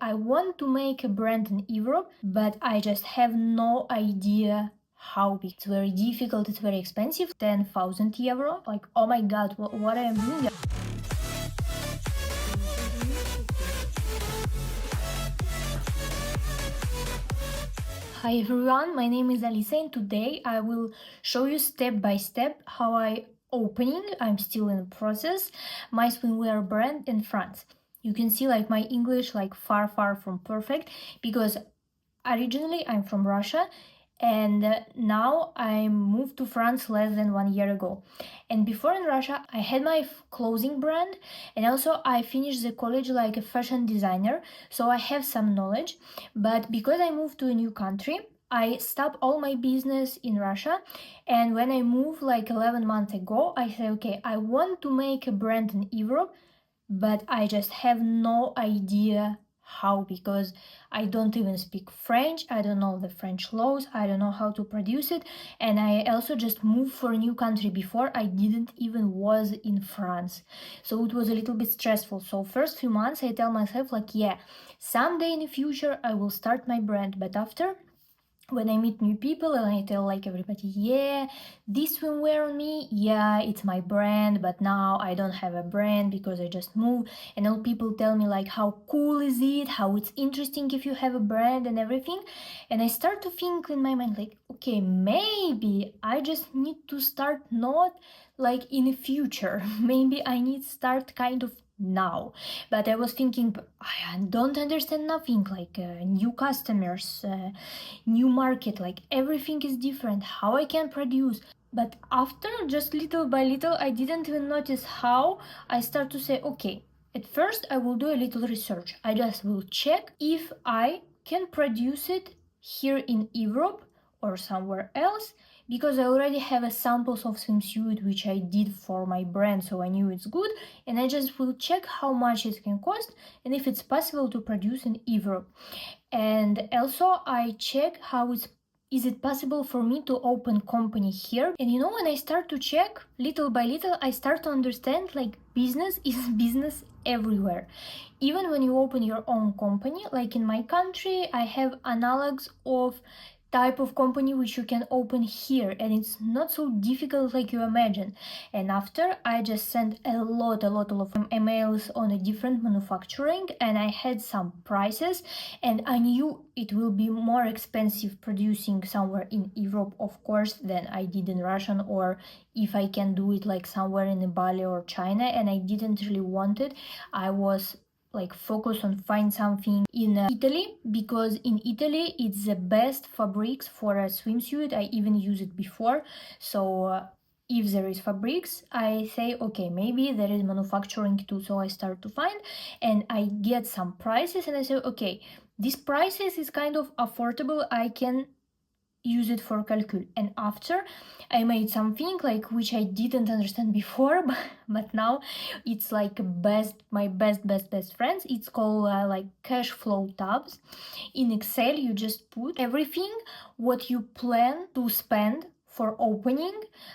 I want to make a brand in Europe, but I just have no idea how big. It's very difficult, it's very expensive, 10,000 euro. Like, oh my god, what I am doing? Hi everyone, my name is Alisa and today I will show you step by step how I'm still in the process, my swimwear brand in France. You can see like my English like far from perfect because originally I'm from Russia and now I moved to France less than 1 year ago. And before in Russia I had my clothing brand and also I finished the college like a fashion designer, so I have some knowledge. But because I moved to a new country, I stopped all my business in Russia, and when I moved like 11 months ago, I said, okay, I want to make a brand in Europe, but I just have no idea how, because I don't even speak French, I don't know the French laws, I don't know how to produce it, and I also just moved for a new country. Before I didn't even was in France, so it was a little bit stressful. So first few months I tell myself like, yeah, someday in the future I will start my brand. But after, when I meet new people and I tell like everybody, yeah, this swimwear on me, yeah, it's my brand, but now I don't have a brand because I just moved, and all people tell me like how cool is it, how it's interesting if you have a brand and everything. And I start to think in my mind like, okay, maybe I just need to start not like in the future, maybe I need to start kind of now. But I was thinking, I don't understand nothing, like new customers, new market, like everything is different, how I can produce. But after, just little by little, I didn't even notice how I start to say, okay, at first I will do a little research, I just will check if I can produce it here in Europe or somewhere else, because I already have a samples of swimsuit which I did for my brand, so I knew it's good, and I just will check how much it can cost and if it's possible to produce in Europe. And also I check how is it possible for me to open company here. And when I start to check little by little, I start to understand like business is business everywhere. Even when you open your own company, like in my country I have analogs of type of company which you can open here, and it's not so difficult like you imagine. And after, I just sent a lot of emails on a different manufacturing, and I had some prices, and I knew it will be more expensive producing somewhere in Europe, of course, than I did in Russian, or if I can do it like somewhere in Bali or China. And I didn't really want it. I was like focus on find something in Italy, because in Italy it's the best fabrics for a swimsuit. I even used it before. So if there is fabrics, I say, okay, maybe there is manufacturing too. So I start to find, and I get some prices, and I say, okay, these prices is kind of affordable, I can use it for calcul. And after, I made something like which I didn't understand before, but now it's like my best friends. It's called like cash flow tabs. In Excel you just put everything what you plan to spend for opening,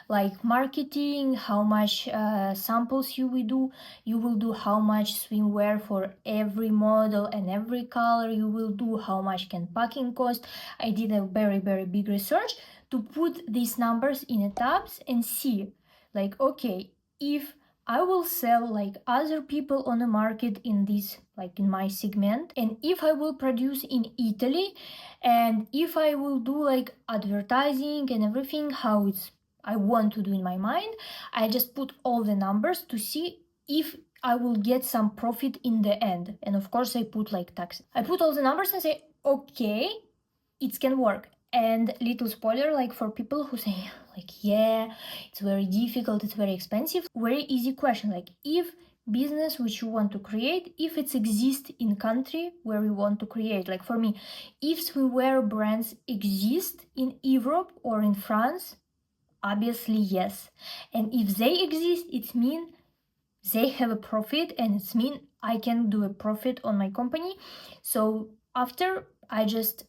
like marketing, how much samples you will do, how much swimwear for every model and every color you will do, how much can packing cost. I did a very big research to put these numbers in a tabs and see like, okay, if I will sell like other people on the market in this, like in my segment, and if I will produce in Italy, and if I will do like advertising and everything, how I want to do in my mind, I just put all the numbers to see if I will get some profit in the end. And of course I put like taxes. I put all the numbers and say, okay, it can work. And little spoiler, like for people who say like, yeah, it's very difficult, it's very expensive, very easy question, like if business which you want to create, if it exists in country where you want to create, like for me, if swimwear brands exist in Europe or in France, obviously yes. And if they exist, it means they have a profit, and it means I can do a profit on my company. So after, I just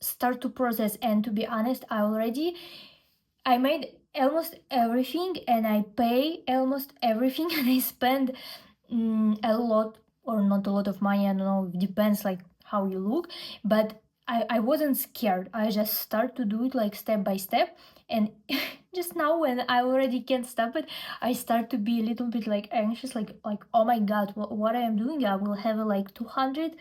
start to process, and to be honest, I made almost everything, and I pay almost everything, and I spend a lot or not a lot of money, I don't know, it depends, like how you look, but I wasn't scared. I just start to do it like step by step, and just now when I already can't stop it, I start to be a little bit like anxious, like oh my god, what I am doing. I will have like 200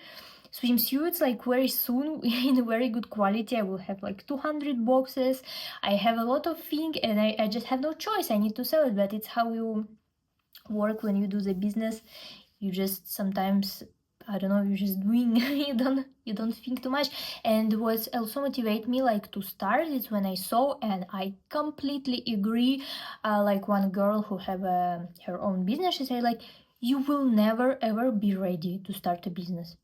swimsuits like very soon in a very good quality. I will have like 200 boxes. I have a lot of things, and I just have no choice. I need to sell it, but it's how you work when you do the business. You just sometimes, I don't know, you're just doing. You don't think too much. And what also motivate me like to start is when I saw, and I completely agree, like one girl who have her own business, she said like, you will never ever be ready to start a business.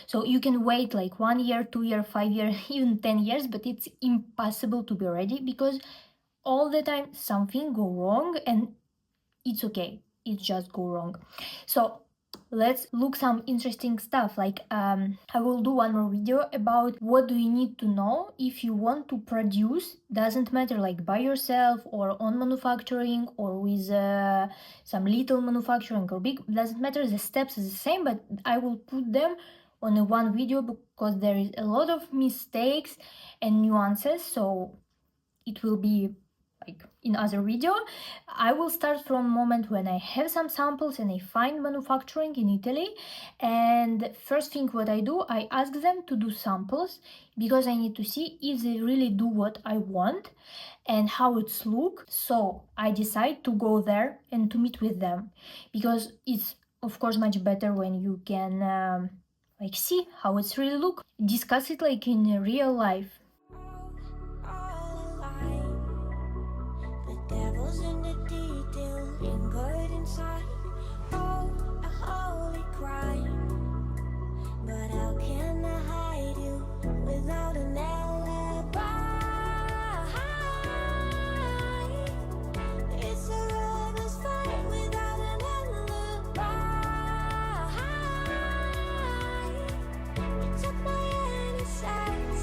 So you can wait like 1 year, 2 year, 5 year, even 10 years, but it's impossible to be ready, because all the time something go wrong, and it's okay, it just go wrong. So let's look some interesting stuff. Like I will do one more video about what do you need to know if you want to produce. Doesn't matter like by yourself or on manufacturing or with some little manufacturing or big, doesn't matter, the steps is the same, but I will put them on a one video because there is a lot of mistakes and nuances, so it will be like in other video. I will start from moment when I have some samples and I find manufacturing in Italy, and first thing what I do, I ask them to do samples, because I need to see if they really do what I want and how it's look. So I decide to go there and to meet with them, because it's of course much better when you can like see how it's really look, discuss it like in real life. Devil's in the detail, lingered inside. Oh, a holy crime. But how can I hide you without an alibi? It's a lover's fight without an alibi. You took my innocence.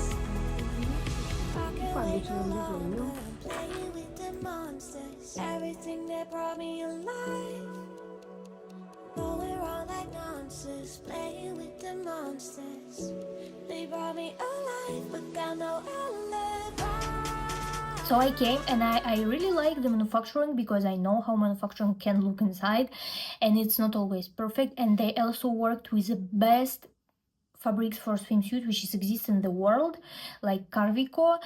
I can't wait no longer. Playing with the monsters, everything that brought me alive. Going wrong like nonsense, playing with the monsters. They brought me alive, but got no alibi. So I came, and I really like the manufacturing, because I know how manufacturing can look inside, and it's not always perfect. And they also worked with the best fabrics for swimsuit which is exist in the world, like Carvico,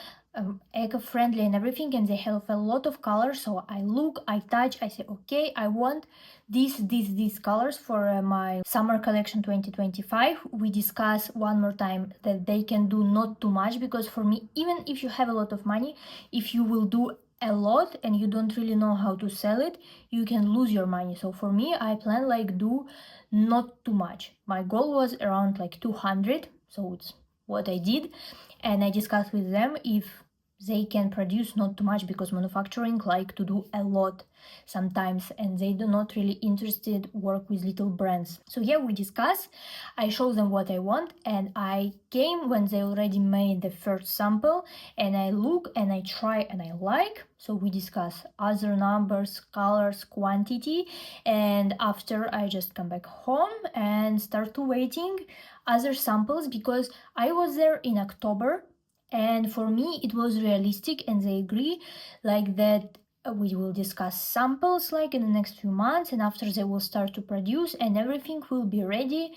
eco-friendly and everything, and they have a lot of colors. So I look, I touch, I say okay, I want these colors for my summer collection 2025. We discuss one more time that they can do not too much, because for me, even if you have a lot of money, if you will do a lot and you don't really know how to sell it, you can lose your money. So for me, I plan like do not too much. My goal was around like 200, so it's what I did, and I discussed with them if they can produce not too much, because manufacturing like to do a lot sometimes, and they do not really interested work with little brands. So yeah, we discuss, I show them what I want, and I came when they already made the first sample, and I look and I try and I like. So we discuss other numbers, colors, quantity, and after I just come back home and start to waiting other samples, because I was there in October, and for me it was realistic, and they agree like that we will discuss samples like in the next few months, and after they will start to produce and everything will be ready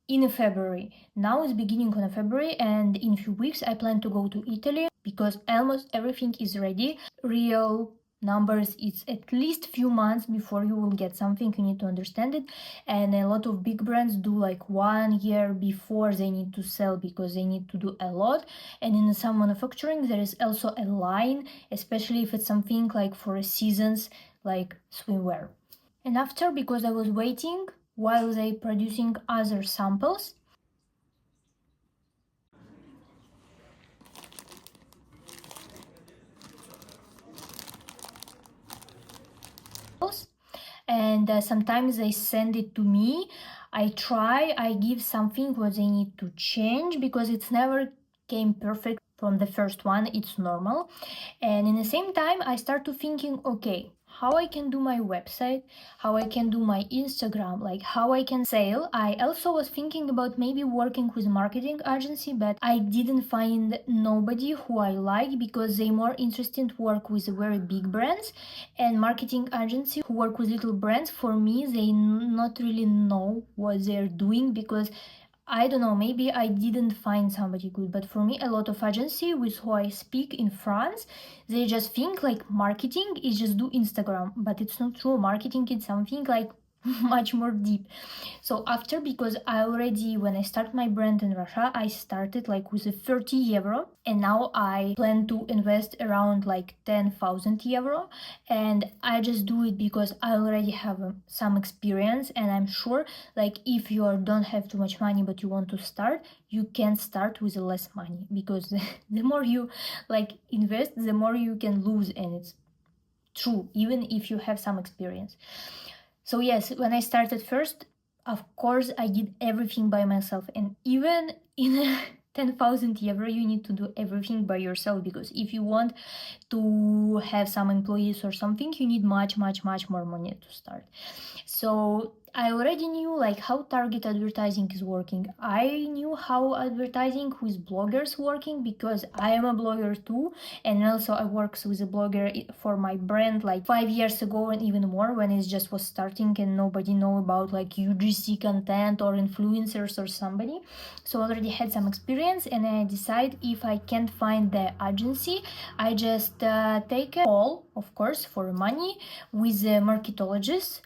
in February. Now it's beginning of February, and in a few weeks I plan to go to Italy, because almost everything is ready. Real numbers, it's at least few months before you will get something. You need to understand it, and a lot of big brands do like 1 year before they need to sell, because they need to do a lot. And in some manufacturing there is also a line, especially if it's something like for a seasons, like swimwear. And after, because I was waiting while they producing other samples, and sometimes they send it to me. I try, I give something what they need to change, because it's never came perfect from the first one, it's normal. And in the same time I start to thinking, okay, how I can do my website, how I can do my Instagram, like how I can sell. I also was thinking about maybe working with marketing agency, but I didn't find nobody who I like because they more interested to work with very big brands, and marketing agency who work with little brands, for me, they not really know what they're doing because I don't know, maybe I didn't find somebody good, but for me, a lot of agency with who I speak in France, they just think like marketing is just do Instagram, but it's not true. Marketing is something like much more deep. So after, because I already, when I started my brand in Russia, I started like with a 30 euro, and now I plan to invest around like 10,000 euro, and I just do it because I already have some experience, and I'm sure like if you don't have too much money but you want to start, you can start with less money, because the more you like invest, the more you can lose, and it's true even if you have some experience. So yes, when I started first, of course I did everything by myself, and even in 10,000 euro you need to do everything by yourself, because if you want to have some employees or something, you need much more money to start. So I already knew like how target advertising is working. I knew how advertising with bloggers working because I am a blogger too, and also I worked with a blogger for my brand like 5 years ago and even more, when it just was starting and nobody know about like UGC content or influencers or somebody. So I already had some experience, and I decided if I can't find the agency, I just take a call, of course, for money with a marketologist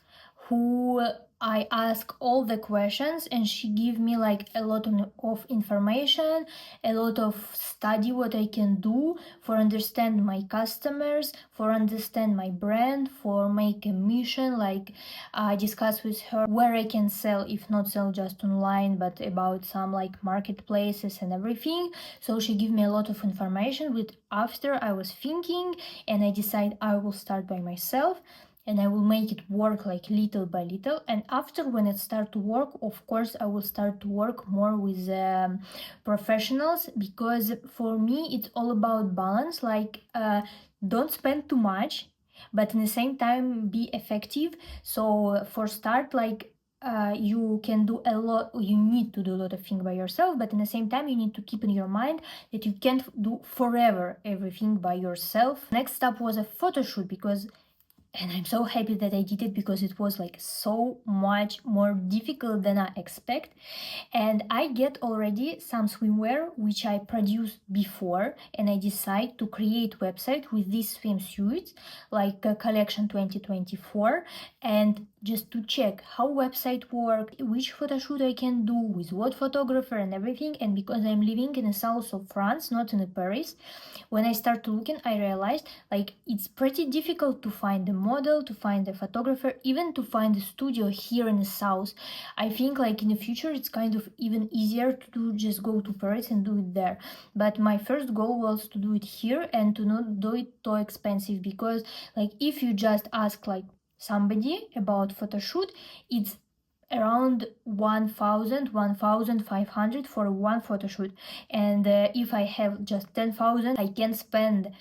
who I ask all the questions, and she give me like a lot of information, a lot of study what I can do for understand my customers, for understand my brand, for make a mission, like I discuss with her where I can sell, if not sell just online, but about some like marketplaces and everything. So she give me a lot of information, with after I was thinking, and I decide I will start by myself, and I will make it work like little by little. And after, when it start to work, of course I will start to work more with professionals, because for me it's all about balance, like don't spend too much but in the same time be effective. So for start, like you can do a lot, you need to do a lot of things by yourself, but in the same time you need to keep in your mind that you can't do forever everything by yourself. Next step was a photo shoot, because, and I'm so happy that I did it, because it was like so much more difficult than I expect. And I get already some swimwear which I produced before, and I decide to create website with these swimsuits, like collection 2024, and just to check how website work, which photo shoot I can do with what photographer and everything. And because I'm living in the south of France, not in Paris, when I started looking, I realized like it's pretty difficult to find a model, to find a photographer, even to find a studio here in the south. I think like in the future it's kind of even easier to do, just go to Paris and do it there. But my first goal was to do it here and to not do it too expensive, because like if you just ask like somebody about photo shoot, it's around 1,500 for one photo shoot. And if I have just 10,000, I can spend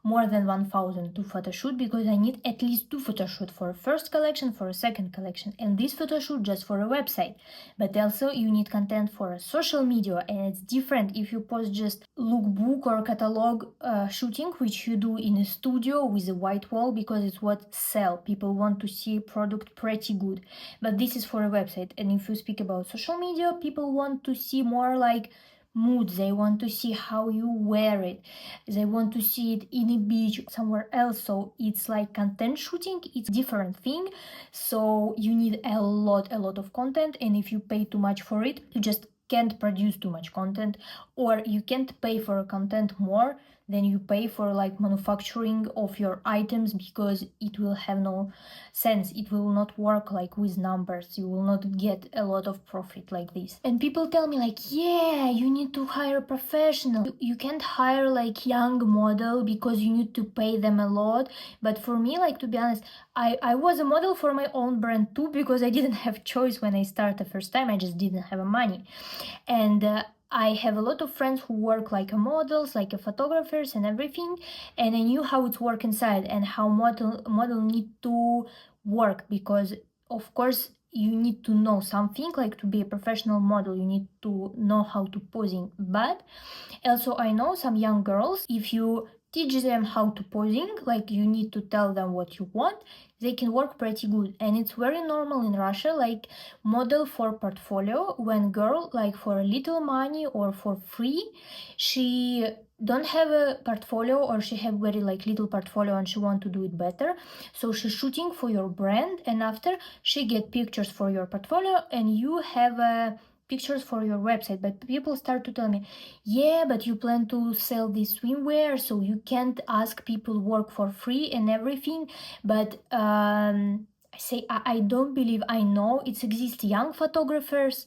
more than 1,000 to photo shoot, because I need at least 2 photo shoot, for a first collection, for a second collection, and this photo shoot just for a website. But also you need content for a social media, and it's different if you post just lookbook or catalog shooting, which you do in a studio with a white wall, because it's what sell. People want to see product pretty good, but this is for a website. And if you speak about social media, people want to see more like mood, they want to see how you wear it, they want to see it in a beach somewhere else. So it's like content shooting, it's different thing. So you need a lot of content, and if you pay too much for it, you just can't produce too much content, or you can't pay for content more than you pay for like manufacturing of your items, because it will have no sense. It will not work like with numbers. You will not get a lot of profit like this. And people tell me like, yeah, you need to hire a professional. You can't hire like young model because you need to pay them a lot. But for me, like, to be honest, I was a model for my own brand too, because I didn't have choice when I started the first time. I just didn't have money. And I have a lot of friends who work like a models, like a photographers and everything, and I knew how it work inside and how model need to work, because of course you need to know something, like to be a professional model you need to know how to posing. But also I know some young girls, if you teach them how to posing, like you need to tell them what you want, they can work pretty good. And it's very normal in Russia, like model for portfolio, when girl like for a little money or for free, she don't have a portfolio, or she have very like little portfolio and she want to do it better, so she's shooting for your brand, and after she get pictures for your portfolio and you have pictures for your website. But people start to tell me, yeah, but you plan to sell this swimwear, so you can't ask people work for free and everything. But I say I don't believe. I know it exists young photographers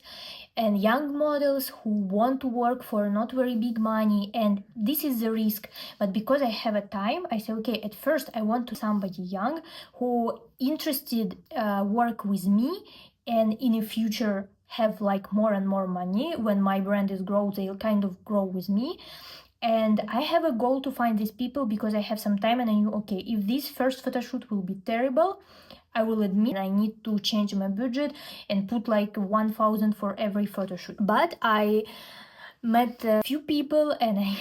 and young models who want to work for not very big money, and this is the risk. But because I have a time, I say, okay, at first I want to somebody young who interested work with me, and in the future have like more and more money. When my brand is grow, they'll kind of grow with me. And I have a goal to find these people because I have some time, and I knew, okay, if this first photo shoot will be terrible, I will admit I need to change my budget and put like 1,000 for every photo shoot. But I met a few people and I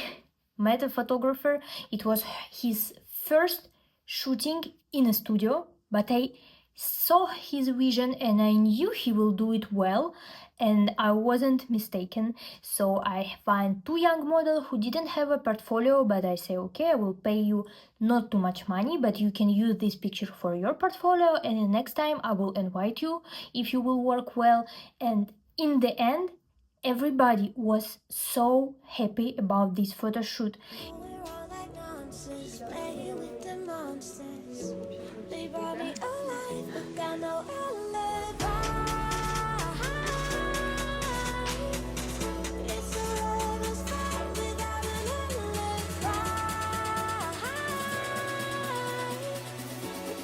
met a photographer. It was his first shooting in a studio, but I saw his vision and I knew he will do it well, and I wasn't mistaken. So I find two young models who didn't have a portfolio, but I say, okay, I will pay you not too much money, but you can use this picture for your portfolio, and the next time I will invite you if you will work well. And in the end, everybody was so happy about this photo shoot. We're all like monsters, playing with the monsters. They brought me alive, but got no alibi. It's a lover's fight without an alibi.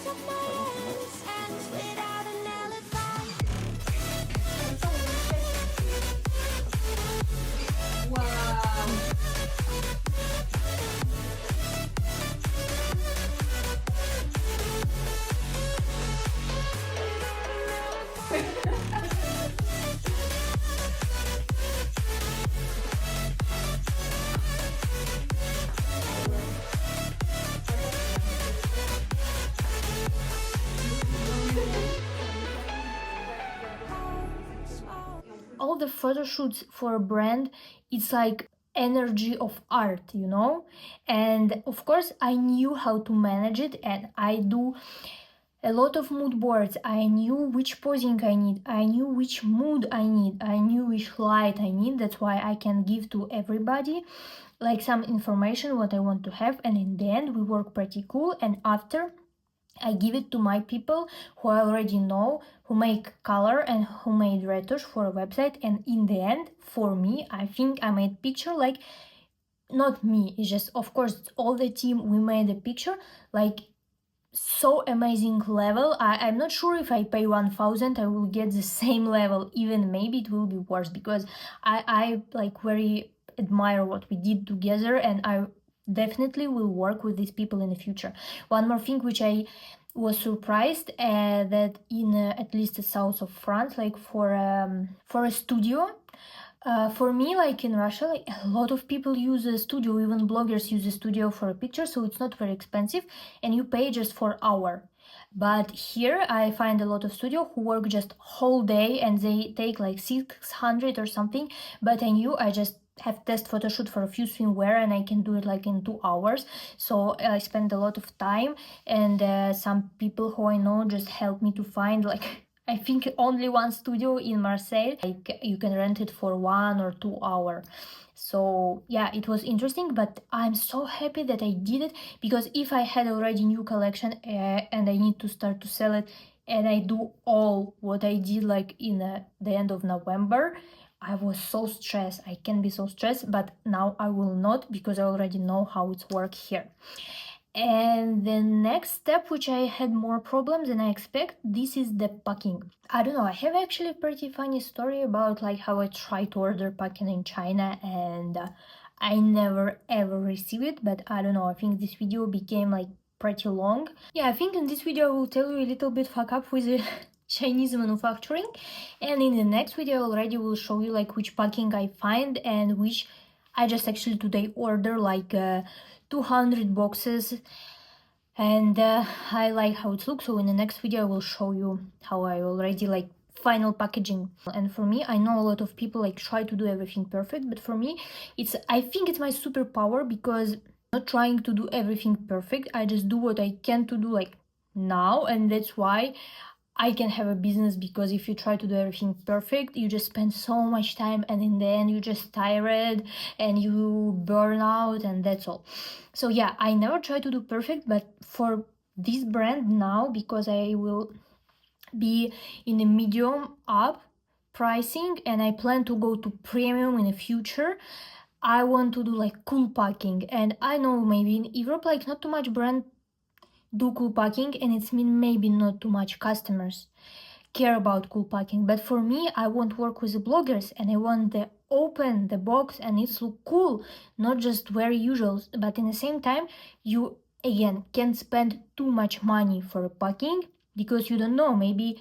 Took my hands without an alibi. All the photo shoots for a brand, it's like energy of art, you know. And of course I knew how to manage it, and I do a lot of mood boards. I knew which posing I need, I knew which mood I need, I knew which light I need. That's why I can give to everybody like some information what I want to have, and in the end we work pretty cool. And after I give it to my people who I already know, who make color and who made retouch for a website. And in the end, for me, I think I made picture like, not me, it's just, of course, all the team, we made a picture like so amazing level. I'm not sure if I pay 1,000 I will get the same level, even maybe it will be worse, because I like very admire what we did together, and I definitely will work with these people in the future. One more thing which I was surprised, that in at least the south of France, like for a studio, for me, like in Russia, like a lot of people use a studio, even bloggers use a studio for a picture, so it's not very expensive, and you pay just for hour. But here I find a lot of studio who work just whole day and they take like 600 or something. But I knew I just have test photo shoot for a few swimwear and I can do it like in 2 hours. So I spend a lot of time, and some people who I know just help me to find like I think only one studio in Marseille, like you can rent it for 1 or 2 hours. So yeah, it was interesting, but I'm so happy that I did it, because if I had already new collection and I need to start to sell it, and I do all what I did like in the end of November, I was so stressed. I can be so stressed, but now I will not, because I already know how it's work here. And the next step, which I had more problems than I expect, this is the packing. I don't know, I have actually a pretty funny story about like how I tried to order packing in China and I never ever received it, but I don't know, I think this video became like pretty long. Yeah, I think in this video I will tell you a little bit fuck up with the Chinese manufacturing, and in the next video I already will show you like which packing I find and which I just actually today order like 200 boxes, and I like how it looks. So in the next video I will show you how I already like final packaging. And for me, I know a lot of people like try to do everything perfect, but for me I think it's my superpower, because I'm not trying to do everything perfect. I just do what I can to do like now, and that's why I can have a business. Because if you try to do everything perfect, you just spend so much time, and in the end you just tired and you burn out, and that's all. So yeah, I never try to do perfect, but for this brand now, because I will be in a medium up pricing and I plan to go to premium in the future, I want to do like cool packing. And I know maybe in Europe like not too much brand do cool packing, and it's mean maybe not too much customers care about cool packing. But for me, I want to work with the bloggers, and I want the open the box and it's look cool, not just very usual. But in the same time, you again can't spend too much money for packing, because you don't know, maybe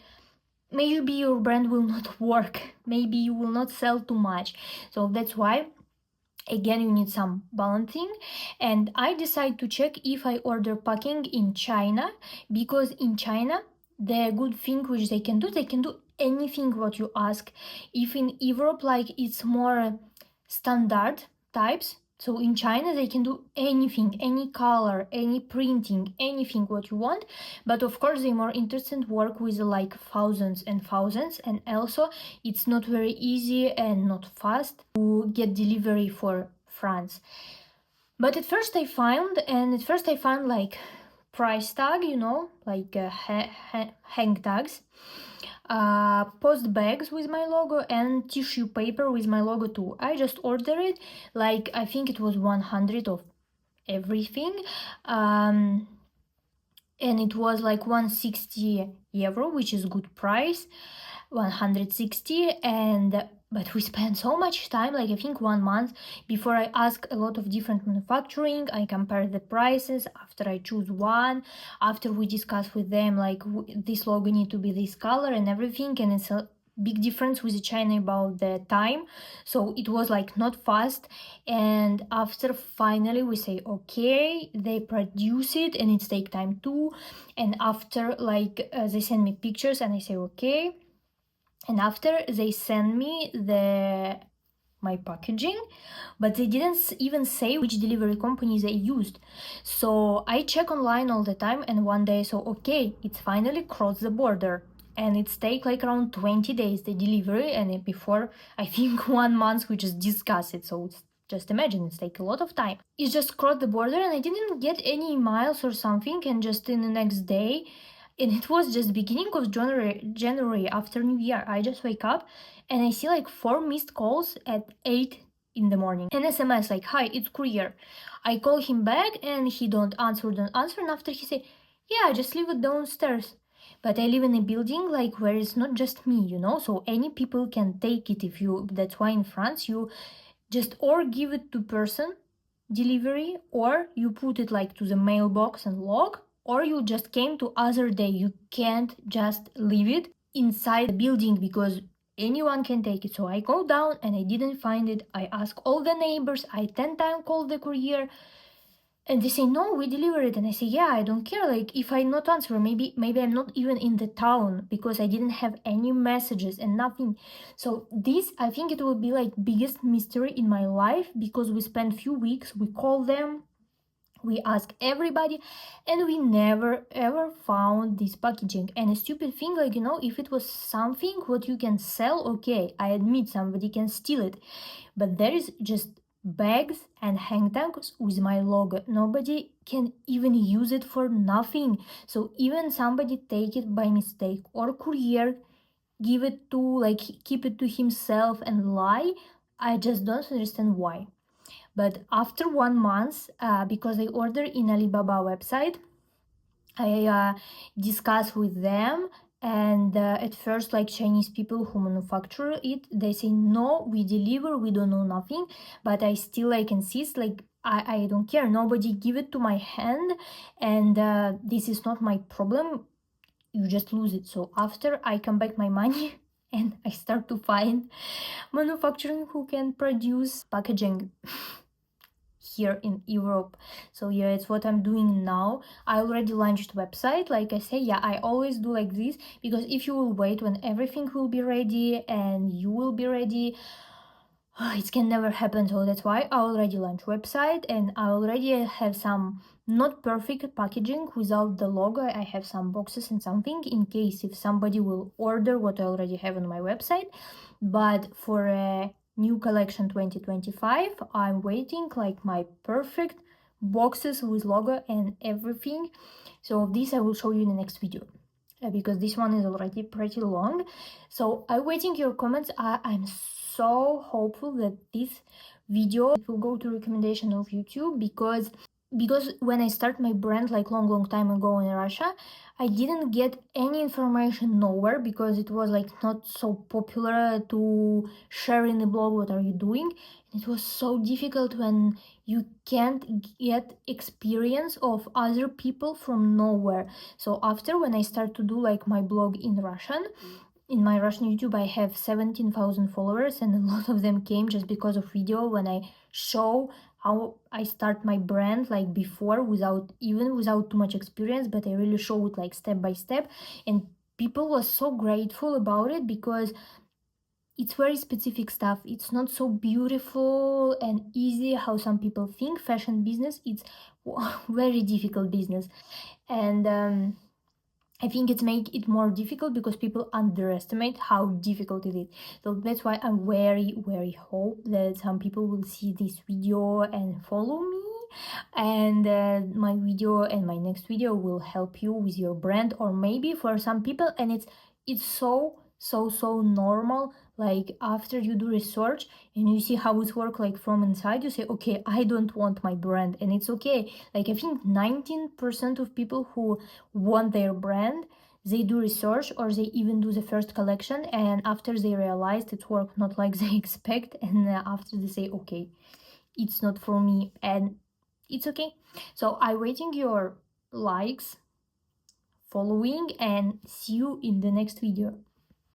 your brand will not work, maybe you will not sell too much. So that's why again you need some balancing. And I decide to check if I order packing in China, because in China the good thing which they can do anything what you ask. If in Europe like it's more standard types, so in China they can do anything, any color, any printing, anything what you want. But of course they're more interested work with like thousands and thousands, and also it's not very easy and not fast to get delivery for France. But at first I found like price tag, like hang tags, post bags with my logo, and tissue paper with my logo too. I just ordered it, like I think it was 100 of everything, and it was like 160 euro, which is good price, 160. And but we spent so much time, like I think 1 month, before I ask a lot of different manufacturing. I compare the prices after I choose one, after we discuss with them like this logo need to be this color and everything. And it's a big difference with China about the time, so it was like not fast. And after finally we say okay, they produce it, and it's take time too. And after like they send me pictures and I say okay, and after they send me my packaging, but they didn't even say which delivery companies they used. So I check online all the time, and one day so okay, it's finally crossed the border, and it's take like around 20 days the delivery. And before I think 1 month we just discuss it, so it's just imagine, it's take a lot of time. It just crossed the border and I didn't get any emails or something, and just in the next day, and it was just beginning of January after New Year, I just wake up and I see like 4 missed calls at 8 in the morning. An SMS like, hi, it's courier. I call him back and he don't answer. And after he say, yeah, I just leave it downstairs. But I live in a building like where it's not just me, so any people can take it. That's why in France you just or give it to person delivery, or you put it like to the mailbox and lock, or you just came to other day. You can't just leave it inside the building because anyone can take it. So I go down and I didn't find it. I ask all the neighbors, I 10 times called the courier, and they say no, we deliver it. And I say yeah, I don't care, like if I not answer, maybe I'm not even in the town, because I didn't have any messages and nothing. So this, I think it will be like biggest mystery in my life, because we spent few weeks, we call them, we ask everybody, and we never ever found this packaging. And a stupid thing, like if it was something what you can sell, okay, I admit somebody can steal it, but there is just bags and hang tags with my logo. Nobody can even use it for nothing. So even somebody take it by mistake, or courier give it to, like, keep it to himself and lie, I just don't understand why. But after 1 month, because I order in Alibaba website, I discuss with them, and at first, like Chinese people who manufacture it, they say no, we deliver, we don't know nothing. But I still like insist, like I don't care, nobody give it to my hand, and this is not my problem, you just lose it. So after I come back my money and I start to find manufacturing who can produce packaging here in Europe. So yeah, it's what I'm doing now. I already launched website, like I say. Yeah, I always do like this, because if you will wait when everything will be ready and you will be ready, it can never happen. So that's why I already launched website, and I already have some not perfect packaging without the logo. I have some boxes and something in case if somebody will order what I already have on my website. But for a new collection 2025, I'm waiting like my perfect boxes with logo and everything. So this I will show you in the next video, because this one is already pretty long. So I'm waiting your comments. I'm so hopeful that this video will go to recommendation of YouTube, because when I start my brand like long time ago in Russia, I didn't get any information nowhere, because it was like not so popular to share in the blog what are you doing. It was so difficult when you can't get experience of other people from nowhere. So after, when I start to do like my blog in Russian, in my Russian YouTube, I have 17,000 followers, and a lot of them came just because of video when I show how I start my brand like before, without too much experience, but I really show it like step by step, and people was so grateful about it, because it's very specific stuff. It's not so beautiful and easy how some people think. Fashion business, it's very difficult business, and I think it's make it more difficult because people underestimate how difficult it is. So that's why I'm very hope that some people will see this video and follow me, and my video and my next video will help you with your brand, or maybe for some people, and it's so normal. Like after you do research and you see how it works like from inside, you say, okay, I don't want my brand, and it's okay. Like I think 19% of people who want their brand, they do research, or they even do the first collection, and after they realized it worked not like they expect, and after they say, okay, it's not for me, and it's okay. So I'm waiting your likes, following, and see you in the next video.